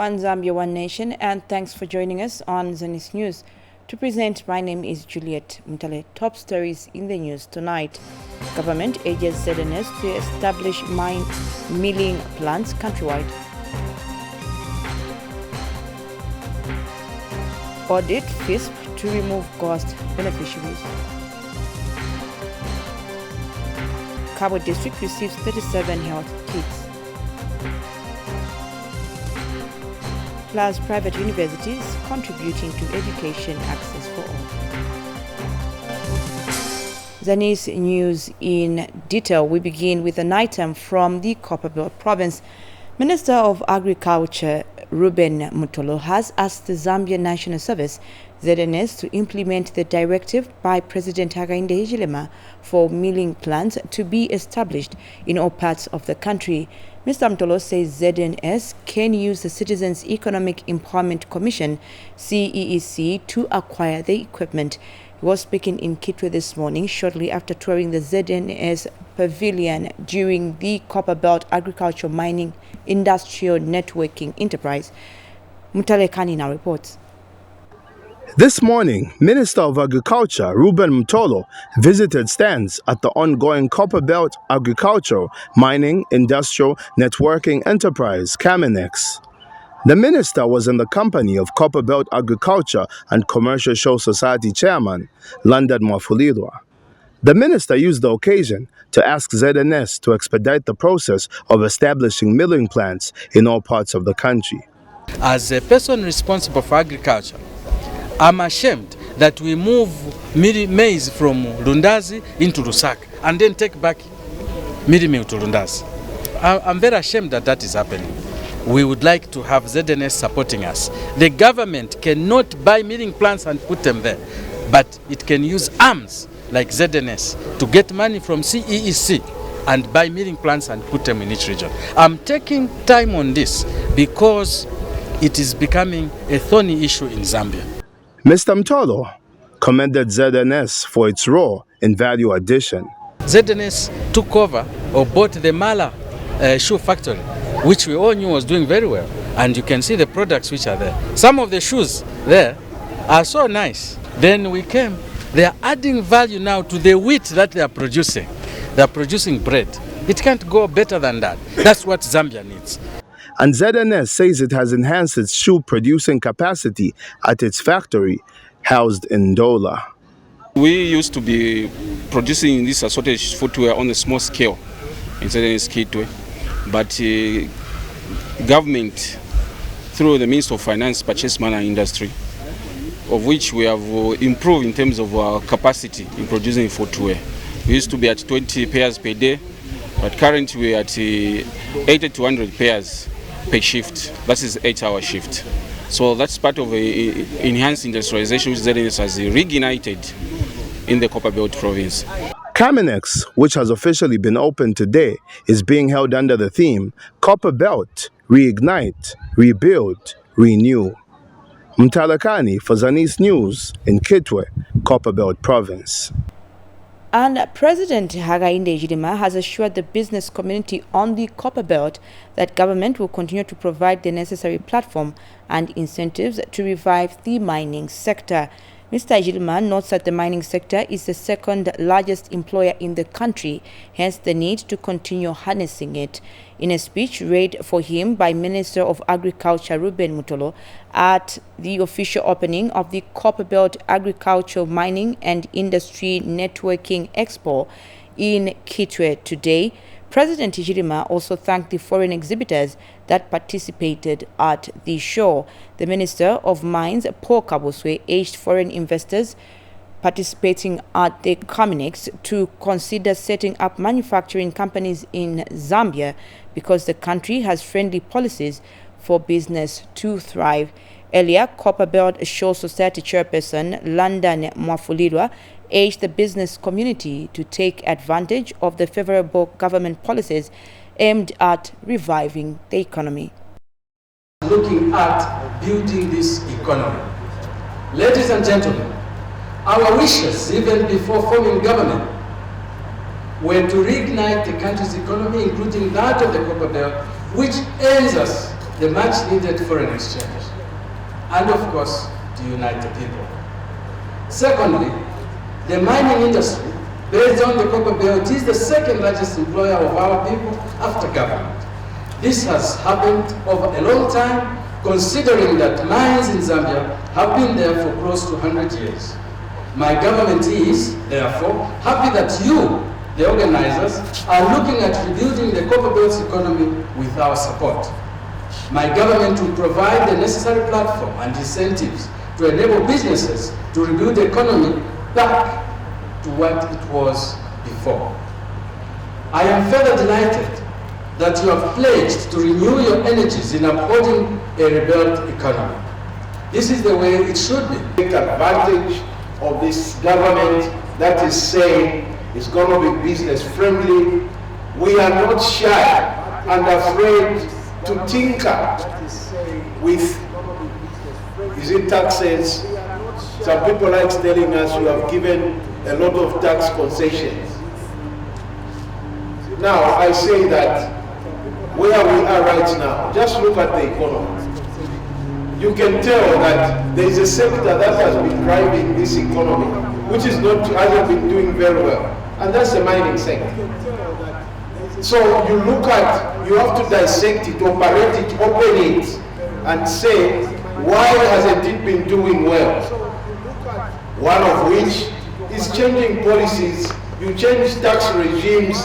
One Zambia, One Nation, and thanks for joining us on Zanis News. To present, my name is Juliet Mtale. Top stories in the news tonight. Government urges Zanis to establish mine milling plants countrywide. Audit FISP to remove ghost beneficiaries. Cabo District receives 37 health kits. Plus private universities contributing to education access for all. Zanis News in detail. We begin with an item from the Copperbelt province. Minister of Agriculture Ruben Mutolo has asked the Zambia National Service, ZNS, to implement the directive by President Hakainde Hichilema for milling plants to be established in all parts of the country. Mr. Mutolo says ZNS can use the Citizens Economic Empowerment Commission, CEEC, to acquire the equipment. He was speaking in Kitwe this morning shortly after touring the ZNS pavilion during the Copperbelt Agricultural Mining Industrial Networking Enterprise. Mutalekani now reports. This morning, Minister of Agriculture Ruben Mutolo visited stands at the ongoing Copperbelt Agricultural Mining Industrial Networking Enterprise, CAMINEX. The minister was in the company of Copperbelt Agriculture and Commercial Show Society Chairman London Mwafulirwa. The minister used the occasion to ask ZNS to expedite the process of establishing milling plants in all parts of the country. As a person responsible for agriculture, I'm ashamed that we move maize from Lundazi into Lusaka and then take back mill to Lundazi. I'm very ashamed that that is happening. We would like to have ZNS supporting us. The government cannot buy milling plants and put them there, but it can use arms like ZNS to get money from CEEC and buy milling plants and put them in each region. I'm taking time on this because it is becoming a thorny issue in Zambia. Mr. Mutolo commended ZNS for its role in value addition. ZNS took over or bought the Mala shoe factory, which we all knew was doing very well. And you can see the products which are there. Some of the shoes there are so nice. Then we came, they are adding value now to the wheat that they are producing. They are producing bread. It can't go better than that. That's what Zambia needs. And ZNS says it has enhanced its shoe producing capacity at its factory housed in Dola. We used to be producing this assorted footwear on a small scale in ZNS Kitwe, but government, through the Ministry of Finance, Purchase Management Industry, of which we have improved in terms of our capacity in producing footwear. We used to be at 20 pairs per day, but currently we are at 80 to 100 pairs per shift. That is 8-hour shift. So that's part of enhanced industrialization which ZNS has reignited in the Copperbelt province. CAMINEX, which has officially been opened today, is being held under the theme Copperbelt, Reignite, Rebuild, Renew. Mtalakani for Zanis News in Kitwe, Copperbelt province. And President Hakainde Hichilema has assured the business community on the Copperbelt that government will continue to provide the necessary platform and incentives to revive the mining sector. Mr. Hichilema notes that the mining sector is the second largest employer in the country, hence the need to continue harnessing it. In a speech read for him by Minister of Agriculture Ruben Mutolo at the official opening of the Copperbelt Agricultural Mining and Industry Networking Expo in Kitwe today, President Hichilema also thanked the foreign exhibitors that participated at the show. The Minister of Mines, Paul Kabuswe, urged foreign investors participating at the CAMINEX to consider setting up manufacturing companies in Zambia because the country has friendly policies for business to thrive. Earlier, Copperbelt Show Society Chairperson London Mwafulirwa urged the business community to take advantage of the favorable government policies aimed at reviving the economy. Looking at building this economy. Ladies and gentlemen, our wishes, even before forming government, were to reignite the country's economy, including that of the Copperbelt, which earns us the much needed foreign exchange, and of course, to unite the people. Secondly, the mining industry, based on the copper belt, is the second largest employer of our people after government. This has happened over a long time, considering that mines in Zambia have been there for close to 100 years. My government is, therefore, happy that you, the organizers, are looking at rebuilding the copper belt's economy with our support. My government will provide the necessary platform and incentives to enable businesses to rebuild the economy back to what it was before. I am further delighted that you have pledged to renew your energies in upholding a rebuilt economy. This is the way it should be. Take advantage of this government that is saying it's going to be business friendly. We are not shy and afraid to tinker with, is it taxes? Some people like telling us you have given a lot of tax concessions. Now I say that where we are right now, just look at the economy. You can tell that there is a sector that has been driving this economy, which hasn't been doing very well, and that's the mining sector. So you have to dissect it, operate it, open it, and say, why hasn't it been doing well? One of which is changing policies. You change tax regimes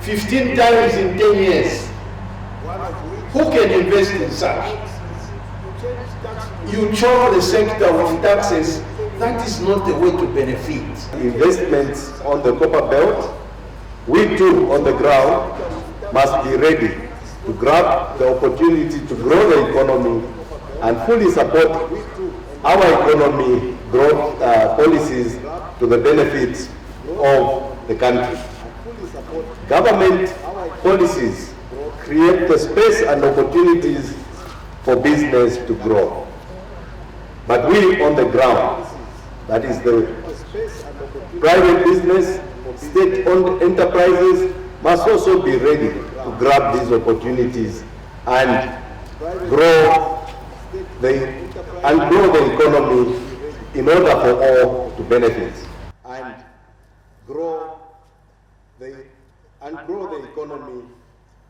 15 times in 10 years. Who can invest in such? You choke the sector with taxes. That is not the way to benefit. Investments on the copper belt, we too on the ground must be ready to grab the opportunity to grow the economy and fully support our economy growth policies to the benefit of the country. Government policies create the space and opportunities for business to grow. But we on the ground, that is the private business, state-owned enterprises, must also be ready to grab these opportunities and grow the economy in order for all to benefit. And grow the economy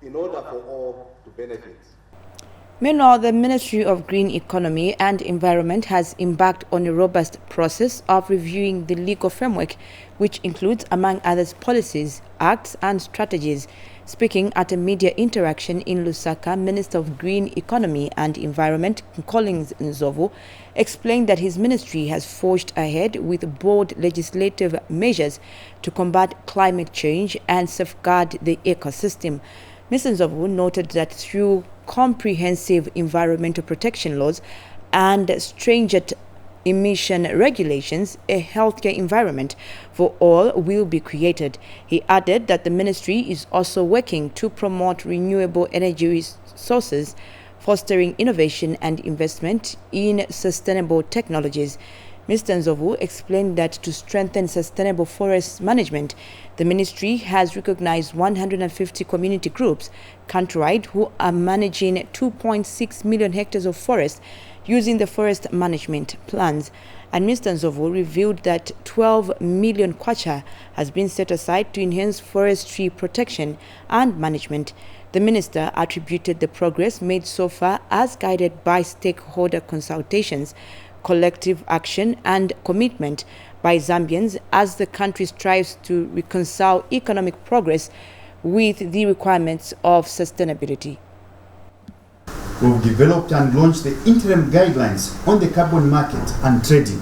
in order for all to benefit. Meanwhile, the Ministry of Green Economy and Environment has embarked on a robust process of reviewing the legal framework, which includes, among others, policies, acts and strategies. Speaking at a media interaction in Lusaka, Minister of Green Economy and Environment, Collins Nzovu, explained that his ministry has forged ahead with bold legislative measures to combat climate change and safeguard the ecosystem. Mr. Nzovu noted that through comprehensive environmental protection laws and stringent emission regulations, a healthier environment for all will be created. He added that the ministry is also working to promote renewable energy sources, fostering innovation and investment in sustainable technologies. Mr. Nzovu explained that to strengthen sustainable forest management, the ministry has recognized 150 community groups countrywide who are managing 2.6 million hectares of forest using the forest management plans. And Mr. Nzovu revealed that 12 million kwacha has been set aside to enhance forestry protection and management. The minister attributed the progress made so far as guided by stakeholder consultations, collective action and commitment by Zambians as the country strives to reconcile economic progress with the requirements of sustainability. We've developed and launched the interim guidelines on the carbon market and trading.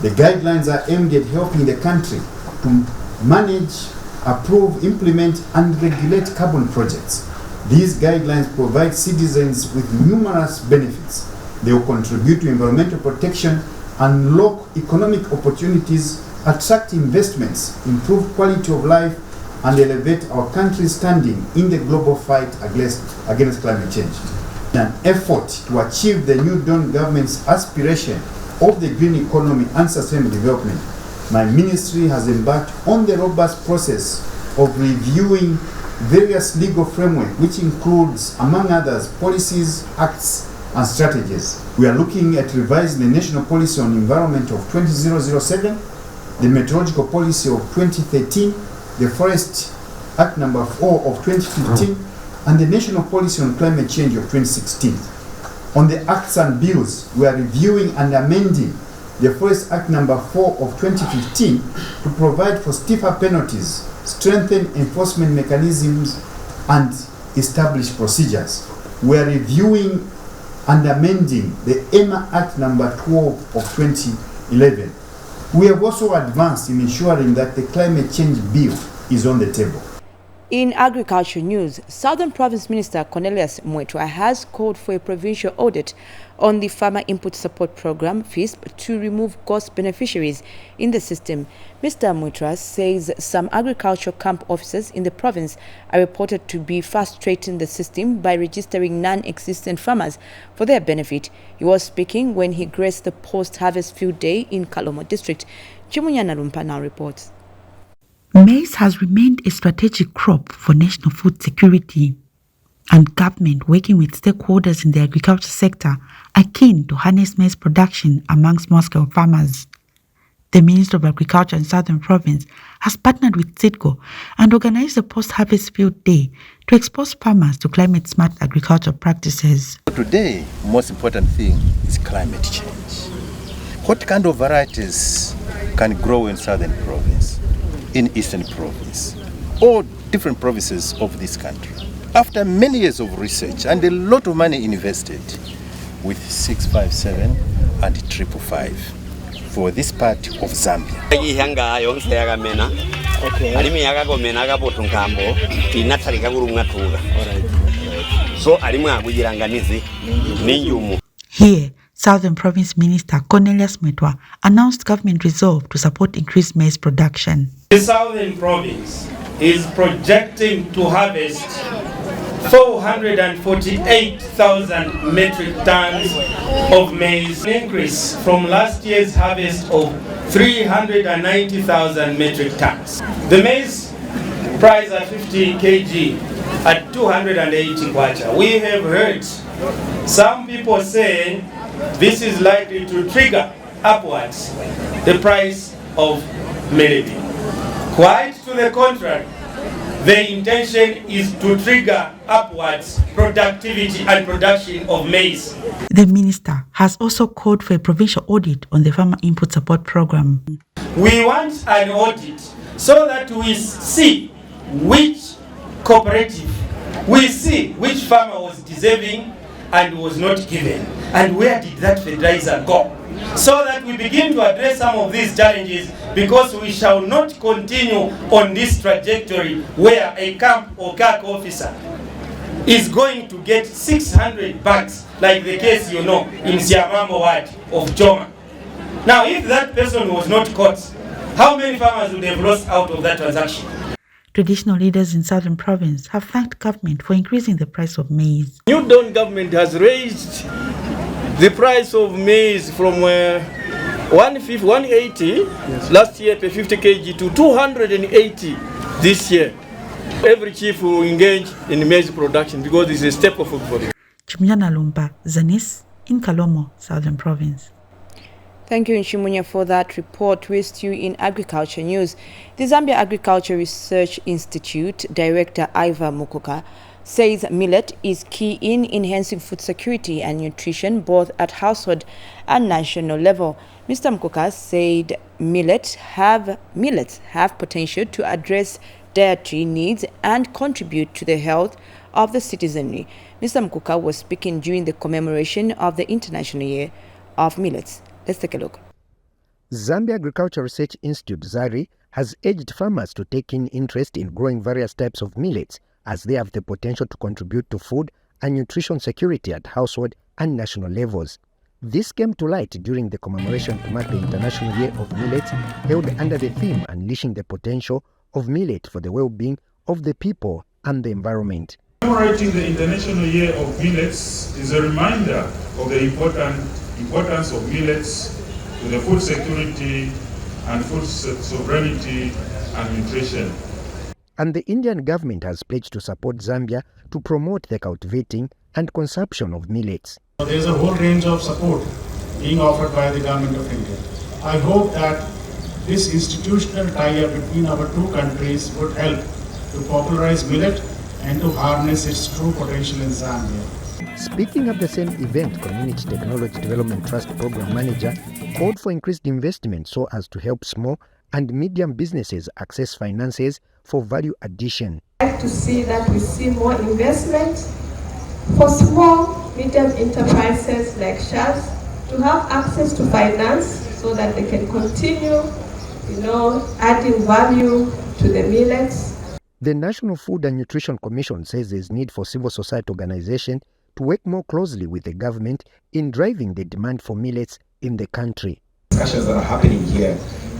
The guidelines are aimed at helping the country to manage, approve, implement and regulate carbon projects. These guidelines provide citizens with numerous benefits. They will contribute to environmental protection, unlock economic opportunities, attract investments, improve quality of life, and elevate our country's standing in the global fight against climate change. An effort to achieve the New Dawn government's aspiration of the green economy and sustainable development, my ministry has embarked on the robust process of reviewing various legal framework, which includes, among others, policies, acts, and strategies. We are looking at revising the National Policy on Environment of 2007, the Meteorological Policy of 2013, the Forest Act number 4 of 2015, and the National Policy on Climate Change of 2016. On the acts and bills, we are reviewing and amending the Forest Act number 4 of 2015 to provide for stiffer penalties, strengthen enforcement mechanisms, and establish procedures. We are reviewing and amending the EMA Act number 12 of 2011. We have also advanced in ensuring that the climate change bill is on the table. In agriculture news, Southern Province Minister Cornelius Mwetwa has called for a provincial audit on the Farmer Input Support Program, FISP, to remove ghost beneficiaries in the system. Mr. Mwetwa says some agriculture camp officers in the province are reported to be frustrating the system by registering non-existent farmers for their benefit. He was speaking when he graced the post-harvest field day in Kalomo district. Chimunya Nalumpa now reports. Maize has remained a strategic crop for national food security, and government, working with stakeholders in the agriculture sector, are keen to harness maize production among small-scale farmers. The Minister of Agriculture in Southern Province has partnered with CITCO and organized a post-harvest field day to expose farmers to climate-smart agricultural practices. Today, most important thing is climate change. What kind of varieties can grow in Southern Province, in Eastern Province, or different provinces of this country? After many years of research and a lot of money invested with 657 and 555 for this part of Zambia. Here, Southern Province Minister Cornelius Mwetwa announced government resolve to support increased maize production. The Southern Province is projecting to harvest 448,000 metric tons of maize, an increase from last year's harvest of 390,000 metric tons. The maize price at 50 kg at 280 kwacha. We have heard some people say this is likely to trigger upwards the price of melody. Quite to the contrary, the intention is to trigger upwards productivity and production of maize. The minister has also called for a provincial audit on the Farmer Input Support Program. We want an audit so that we see which cooperative, we see which farmer was deserving and was not given, and where did that fertilizer go, so that we begin to address some of these challenges, because we shall not continue on this trajectory where a camp or CAC officer is going to get 600 bags, like the case in Siamambo ward of Joma. Now, if that person was not caught, how many farmers would have lost out of that transaction? Traditional leaders in Southern Province have thanked government for increasing the price of maize. New Dawn government has raised the price of maize from 180 last year per 50 kg to 280 this year. Every chief will engage in maize production because it's a staple food for them. Chimunya Lumba, Zanis, in Kalomo, Southern Province. Thank you, Nshimunya, for that report. We're still in agriculture news. The Zambia Agriculture Research Institute Director Iva Mukoka says millet is key in enhancing food security and nutrition both at household and national level. Mr. Mukoka said millets have potential to address dietary needs and contribute to the health of the citizenry. Mr. Mukoka was speaking during the commemoration of the International Year of Millets. Let's take a look. Zambia Agriculture Research Institute, ZARI, has urged farmers to take in interest in growing various types of millets as they have the potential to contribute to food and nutrition security at household and national levels. This came to light during the commemoration to mark the International Year of Millets held under the theme Unleashing the Potential of Millet for the Well-being of the People and the Environment. Commemorating the International Year of Millets is a reminder of the importance of millets to the food security and food sovereignty and nutrition. and the Indian government has pledged to support Zambia to promote the cultivating and consumption of millets. There is a whole range of support being offered by the government of India. I hope that this institutional tie-up between our two countries would help to popularize millet and to harness its true potential in Zambia. Speaking at the same event, Community Technology Development Trust Program Manager called for increased investment so as to help small and medium businesses access finances for value addition. I'd like to see that we see more investment for small, medium enterprises like SHARs to have access to finance so that they can continue, adding value to the millets. The National Food and Nutrition Commission says there is need for civil society organizations to work more closely with the government in driving the demand for millets in the country. Discussions that are happening here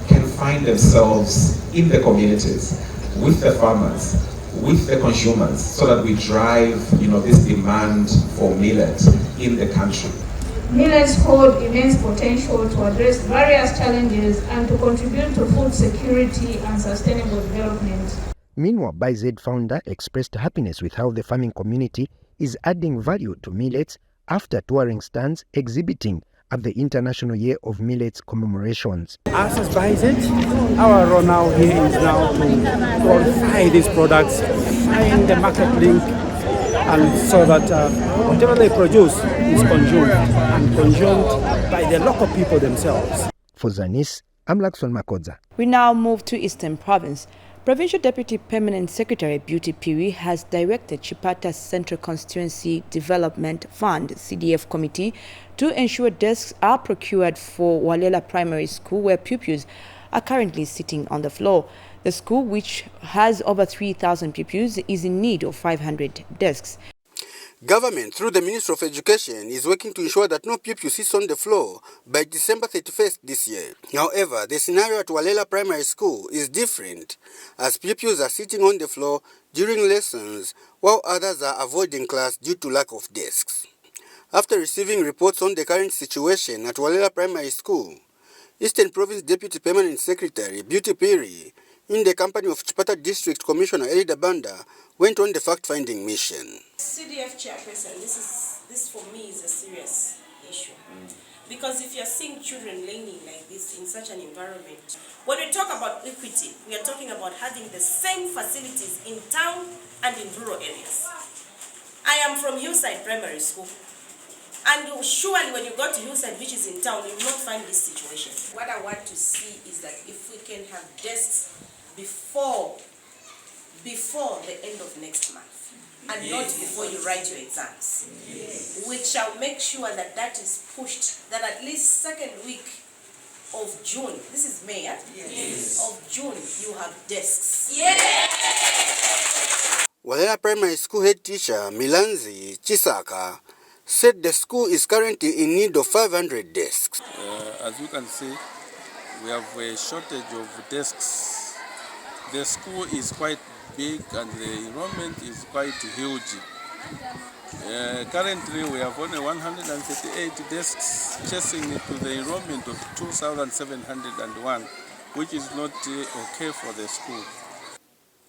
can find themselves in the communities, with the farmers, with the consumers, so that we drive this demand for millet in the country. Millets hold immense potential to address various challenges and to contribute to food security and sustainable development. Meanwhile, ByZ founder expressed happiness with how the farming community is adding value to millets after touring stands exhibiting at the International Year of Millets commemorations. Us as ByZ, our role now here is now to qualify these products, find the market link, and so that whatever they produce is consumed by the local people themselves. For Zanis, I'm Lakson Makodza. We now move to Eastern Province. Provincial Deputy Permanent Secretary Beauty Piri has directed Chipata Central Constituency Development Fund CDF Committee to ensure desks are procured for Walela Primary School, where pupils are currently sitting on the floor. The school, which has over 3,000 pupils, is in need of 500 desks. Government, through the Ministry of Education, is working to ensure that no pupil sits on the floor by December 31st this year. However, the scenario at Walela Primary School is different, as pupils are sitting on the floor during lessons, while others are avoiding class due to lack of desks. After receiving reports on the current situation at Walela Primary School, Eastern Province Deputy Permanent Secretary Beauty Piri, in the company of Chipata District Commissioner Elida Banda, went on the fact-finding mission. CDF chairperson, this for me is a serious issue. Because if you're seeing children learning like this in such an environment, when we talk about equity, we are talking about having the same facilities in town and in rural areas. I am from Hillside Primary School. And surely when you go to Hillside, which is in town, you will not find this situation. What I want to see is that if we can have desks before the end of next month, and not before you write your exams. We shall make sure that that is pushed, that at least second week of June, this is May, of June, you have desks. Walela Primary School head teacher Milanzi Chisaka said the school is currently in need of 500 desks. As you can see, we have a shortage of desks. The school is quite big and the enrollment is quite huge. Currently, we have only 138 desks, chasing to the enrollment of 2,701, which is not okay for the school.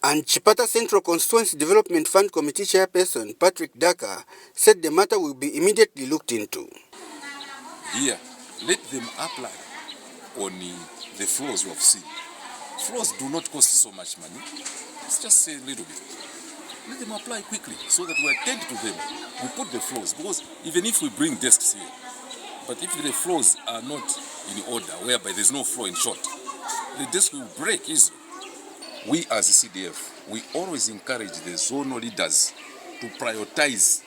And Chipata Central Constituency Development Fund Committee Chairperson Patrick Daka said the matter will be immediately looked into. Here, let them apply on the floors we have seen. Floors do not cost so much money. It's just a little bit. Let them apply quickly so that we attend to them. We put the floors, because even if we bring desks here, but if the floors are not in order, whereby there's no floor in short, the desk will break easily. We as a CDF, we always encourage the zonal leaders to prioritize.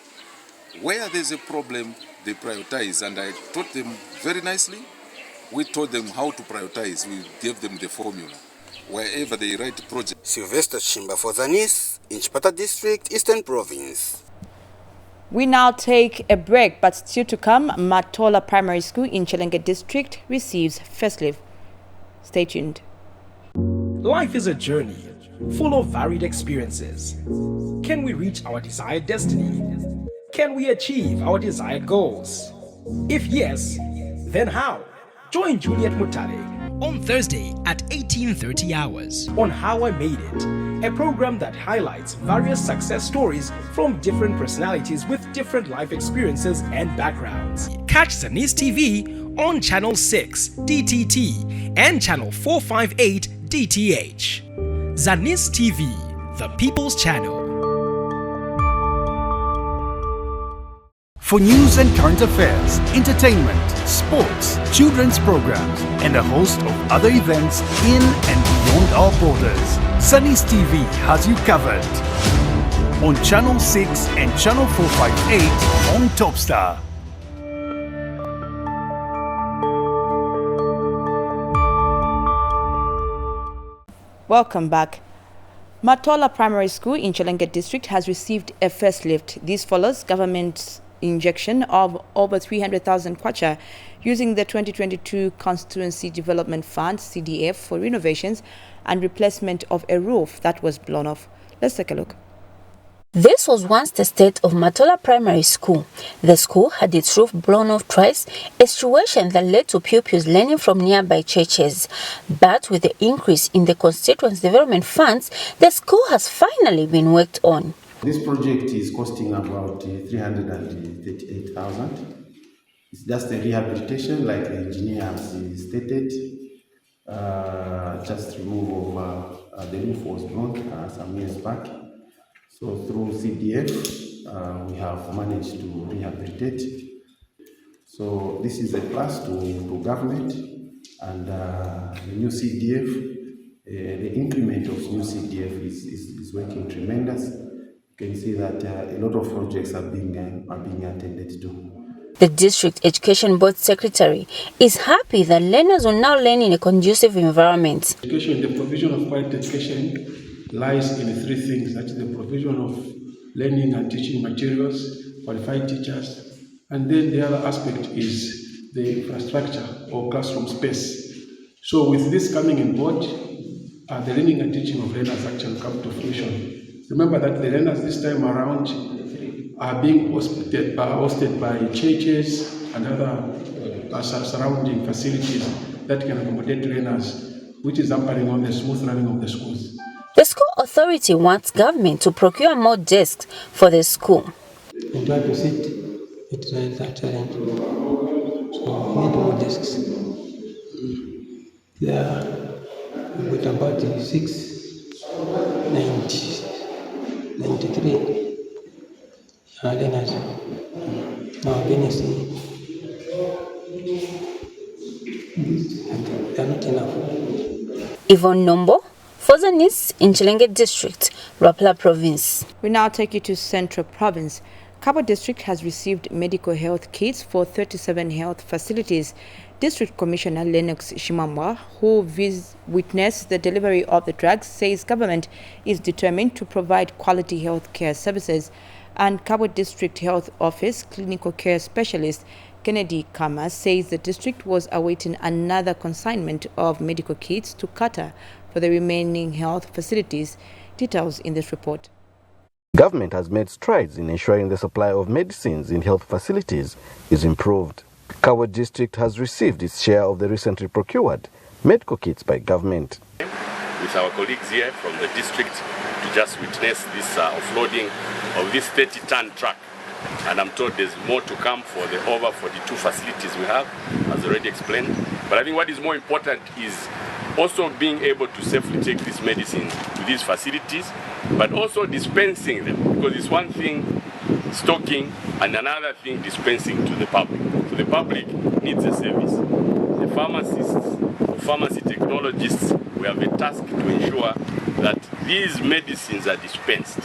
Where there's a problem, they prioritize, and I taught them very nicely. We taught them how to prioritize. We gave them the formula. Wherever they write project. Sylvester Chimba for Zanis in Chipata District, Eastern Province. We now take a break, but still to come, Matola Primary School in Chelenge District receives first leave. Stay tuned. Life is a journey full of varied experiences. Can we reach our desired destiny? Can we achieve our desired goals? If yes, then how? Join Juliet Mutale on Thursday at 18:30 hours on How I Made It, a program that highlights various success stories from different personalities with different life experiences and backgrounds. Catch Zanis TV on Channel 6 DTT and Channel 458 DTH. Zanis TV, the People's Channel. For news and current affairs, entertainment, sports, children's programs, and a host of other events in and beyond our borders, Zanis TV has you covered. On Channel 6 and Channel 458 on Topstar. Welcome back. Matola Primary School in Chilenge District has received a facelift. This follows government's injection of over 300,000 kwacha using the 2022 Constituency Development Fund CDF for renovations and replacement of a roof that was blown off. Let's take a look. This was once the state of Matola Primary School. The school had its roof blown off twice, a situation that led to pupils learning from nearby churches. But with the increase in the constituency development funds, the school has finally been worked on. This project is costing about 338,000. It's just a rehabilitation, like the engineer has stated. Just remove of the roof was blown some years back. So through CDF, we have managed to rehabilitate. So this is a plus to government, and the new CDF, the increment of new CDF is working tremendous. You can see that a lot of projects are being attended to. The District Education Board Secretary is happy that learners will now learn in a conducive environment. Education, the provision of quality education lies in three things. That's the provision of learning and teaching materials, qualified teachers, and then the other aspect is the infrastructure or classroom space. So with this coming in board, the learning and teaching of learners actually come to fruition. Remember that the learners this time around are being hosted by churches and other surrounding facilities that can accommodate learners, which is hampering on the smooth running of the schools. The school authority wants government to procure more desks for the school. We try to sit, it is a challenge. So we need more desks. There with about 693 learners. Now again, they are not enough. Yvonne Nombo, for Zanis in Chilenge District, Rapla Province. We now take you to Central Province. Cabo District has received medical health kits for 37 health facilities. District Commissioner Lennox Shimamwa, who witnessed the delivery of the drugs, says government is determined to provide quality health care services. And Cabo District Health Office Clinical Care Specialist Kennedy Kama says the district was awaiting another consignment of medical kits to Qatar for the remaining health facilities. Details in this report. Government has made strides in ensuring the supply of medicines in health facilities is improved. Cabo District has received its share of the recently procured medical kits by government. With our colleagues here from the district to just witness this offloading of this 30-ton truck. And I'm told there's more to come for the over 42 facilities we have, as already explained. But I think what is more important is also being able to safely take these medicines to these facilities, but also dispensing them, because it's one thing stocking and another thing dispensing to the public. So the public needs a service. The pharmacists, the pharmacy technologists, we have a task to ensure that these medicines are dispensed.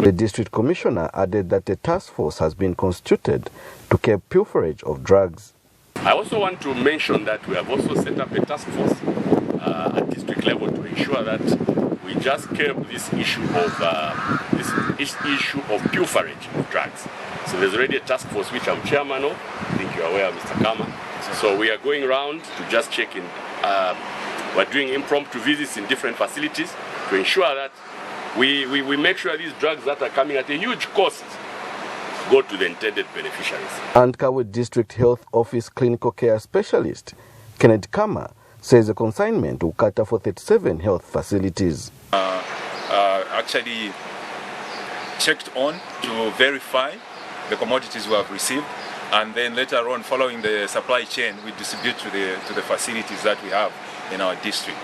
The district commissioner added that a task force has been constituted to curb pilferage of drugs. I also want to mention that we have also set up a task force at district level to ensure that we just curb this issue of pilferage of drugs. So there's already a task force which I'm chairman of. I think you're aware, Mr. Kama. So we are going around to just check in. We're doing impromptu visits in different facilities to ensure that we make sure these drugs that are coming at a huge cost go to the intended beneficiaries. And Cabo District Health Office Clinical Care Specialist Kennedy Kama says the consignment will cater for 37 health facilities. Actually checked on to verify the commodities we have received, and then later on, following the supply chain, we distribute to the facilities that we have in our district.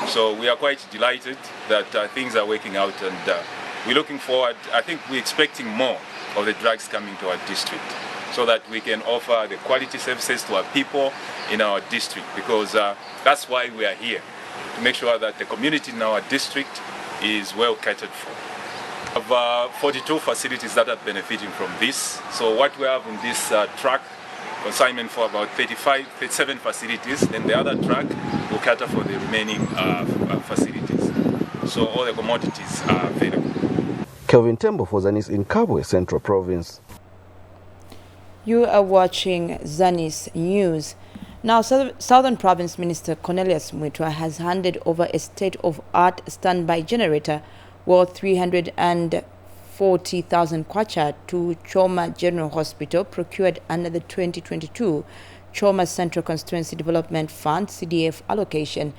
So we are quite delighted that things are working out, and we're looking forward. I think we're expecting more of the drugs coming to our district, so that we can offer the quality services to our people in our district, because that's why we are here, to make sure that the community in our district is well catered for. We have 42 facilities that are benefiting from this. So what we have in this track, consignment for about 37 facilities, then the other track will cater for the remaining facilities. So all the commodities are available. Kelvin Tembo for Zanis in Kabwe, Central Province. You are watching Zanis News. Now, Southern Province Minister Cornelius Mwitwa has handed over a state-of-art standby generator worth 340,000 kwacha to Choma General Hospital, procured under the 2022 Choma Central Constituency Development Fund CDF allocation.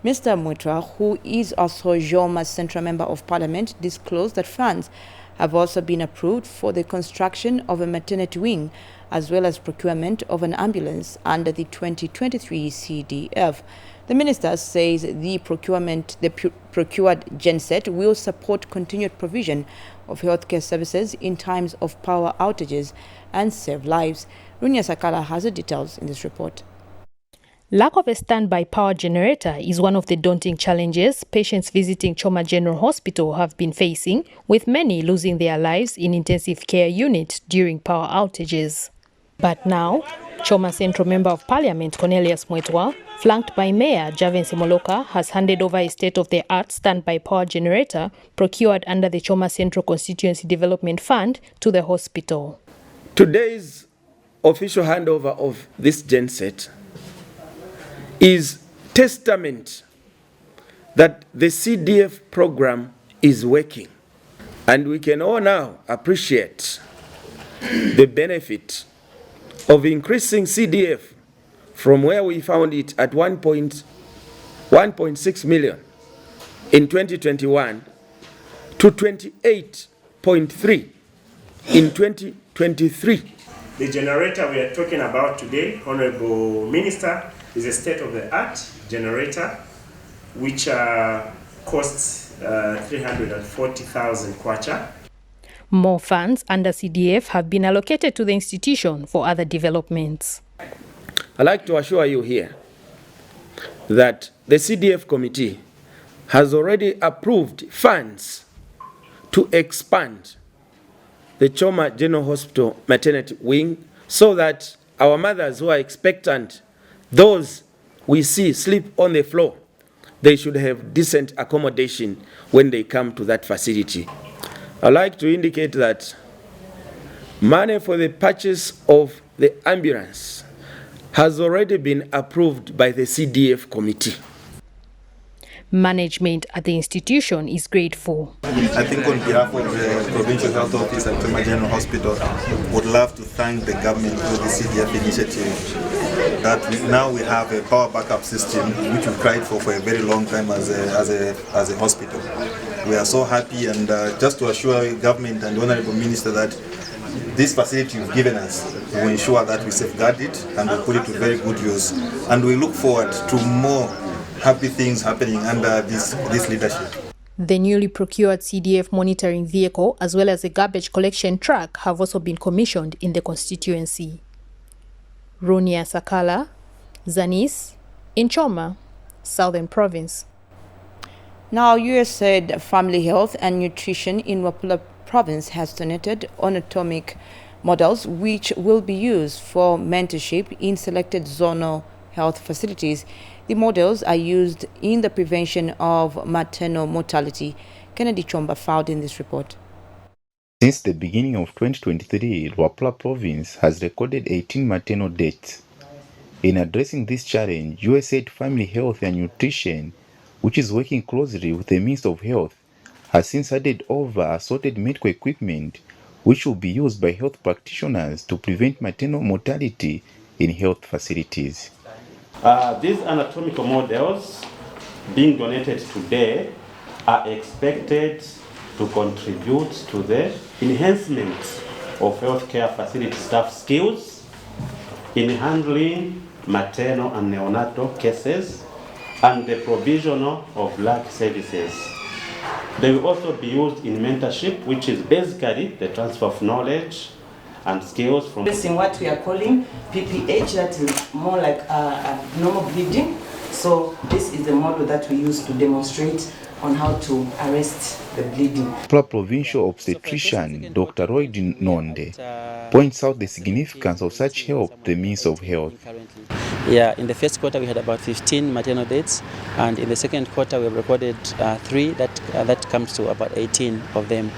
Mr. Mwitwa, who is also Joma's Central Member of Parliament, disclosed that funds have also been approved for the construction of a maternity wing, as well as procurement of an ambulance under the 2023 CDF. The minister says the procured genset will support continued provision of healthcare services in times of power outages and save lives. Runia Sakala has the details in this report. Lack of a standby power generator is one of the daunting challenges patients visiting Choma General Hospital have been facing, with many losing their lives in intensive care units during power outages. But now, Choma Central Member of Parliament Cornelius Mwitwa, flanked by Mayor Javen Simoloka, has handed over a state-of-the-art standby power generator procured under the Choma Central Constituency Development Fund to the hospital. Today's official handover of this genset is testament that the CDF program is working, and we can all now appreciate the benefit of increasing CDF from where we found it at 1.6 million in 2021 to 28.3 in 2023. The generator we are talking about today, Honorable Minister, is a state-of-the-art generator which costs 340,000 kwacha. More funds under CDF have been allocated to the institution for other developments. I'd like to assure you here that the CDF committee has already approved funds to expand the Choma General Hospital maternity wing, so that our mothers who are expectant, those we see sleep on the floor, they should have decent accommodation when they come to that facility. I'd like to indicate that money for the purchase of the ambulance has already been approved by the CDF committee. Management at the institution is grateful. I think on behalf of the Provincial Health Office and Choma General Hospital, would love to thank the government for the CDF initiative. That now we have a power backup system which we've cried for a very long time as a hospital. We are so happy, and just to assure the government and the Honourable Minister that this facility you've given us will ensure that we safeguard it and we put it to very good use. And we look forward to more happy things happening under this leadership. The newly procured CDF monitoring vehicle, as well as a garbage collection truck, have also been commissioned in the constituency. Ronia Sakala, Zanis, in Choma, Southern Province. Now, USAID Family Health and Nutrition in Wapula Province has donated anatomic models which will be used for mentorship in selected zonal health facilities. The models are used in the prevention of maternal mortality. Kennedy Chomba filed in this report. Since the beginning of 2023, Wapula Province has recorded 18 maternal deaths. In addressing this challenge, USAID Family Health and Nutrition, which is working closely with the Ministry of Health, has since handed over assorted medical equipment which will be used by health practitioners to prevent maternal mortality in health facilities. These anatomical models being donated today are expected to contribute to the enhancement of healthcare facility staff skills in handling maternal and neonatal cases and the provision of lab services. They will also be used in mentorship, which is basically the transfer of knowledge and skills from in what we are calling PPH, that is more like normal bleeding. So this is the model that we use to demonstrate on how to arrest the bleeding. Provincial obstetrician Dr. Roy Nonde points out the significance of such help to the Ministry of Health. Yeah, in the first quarter we had about 15 maternal deaths, and in the second quarter we have recorded 3. That comes to about 18 of them.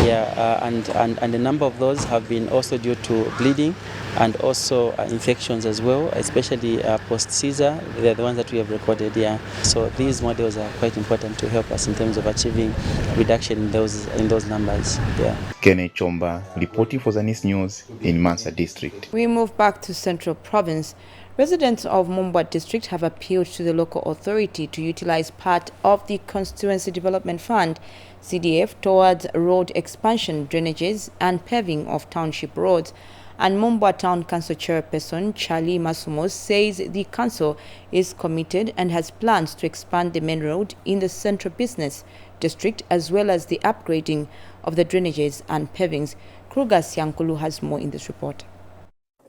Yeah, and the number of those have been also due to bleeding and also infections as well, especially post-Caesar. They're the ones that we have recorded. Yeah, so these models are quite important to help us in terms of achieving reduction in those numbers. Yeah. Kene Chomba reporting for Zanis News in Mansa District. We move back to Central Province. Residents of Mumbwa District have appealed to the local authority to utilize part of the Constituency Development Fund, CDF, towards road expansion, drainages and paving of township roads. And Mumbwa Town Council Chairperson Charlie Masumo says the council is committed and has plans to expand the main road in the Central Business District as well as the upgrading of the drainages and pavings. Kruger Siankulu has more in this report.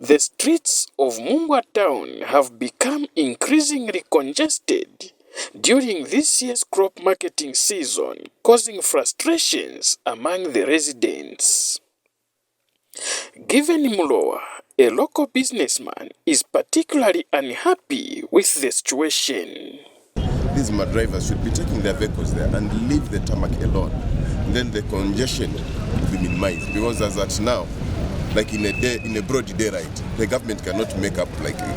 The streets of Mumbwa Town have become increasingly congested during this year's crop marketing season, causing frustrations among the residents. Given Mulowa, a local businessman, is particularly unhappy with the situation. These drivers should be taking their vehicles there and leave the tarmac alone. Then the congestion will be minimized, because as at now, like in a broad daylight, the government cannot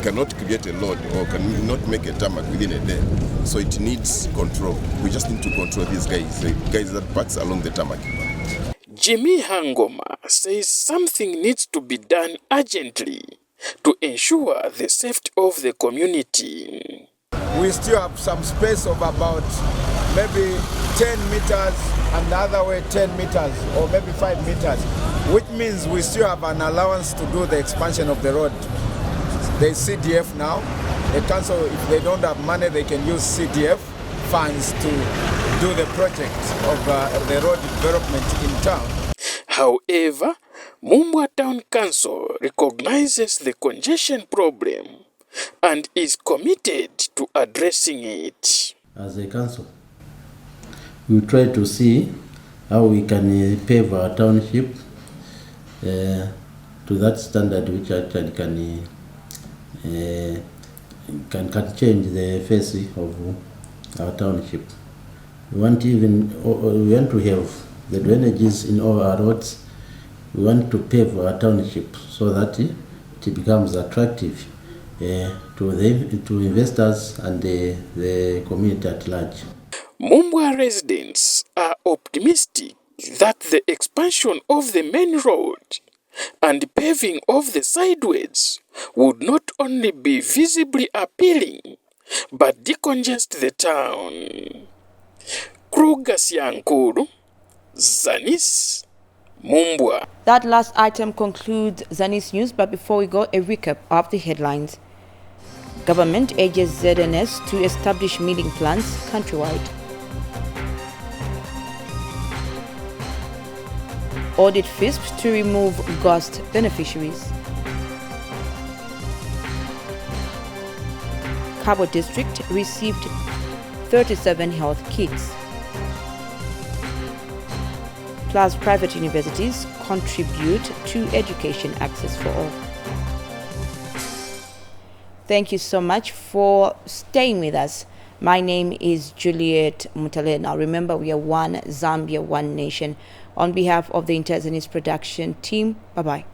cannot create a load or cannot make a tarmac within a day. So it needs control. We just need to control these guys, the guys that parks along the tarmac. Jimmy Hangoma says something needs to be done urgently to ensure the safety of the community. We still have some space of about maybe 10 meters and the other way 10 meters or maybe 5 meters, which means we still have an allowance to do the expansion of the road. There's CDF now. The council, if they don't have money, they can use CDF funds to do the project of the road development in town. However, Mumbwa Town Council recognizes the congestion problem and is committed to addressing it. As a council, we try to see how we can pave our township to that standard which actually can change the face of our township. We want to have the drainages in all our roads. We want to pave our township so that it becomes attractive to investors and the community at large. Mumbwa residents are optimistic that the expansion of the main road and paving of the sideways would not only be visibly appealing, but decongest the town. Kruger Siankulu, Zanis, Mumbwa. That last item concludes Zanis News, but before we go, a recap of the headlines. Government urges ZNS to establish milling plants countrywide. Audit FISP to remove ghost beneficiaries. Cabo District received 37 health kits. Plus, private universities contribute to education access for all. Thank you so much for staying with us. My name is Juliet Mutale. Now remember, we are one Zambia, one nation. On behalf of the Zanis production team, bye-bye.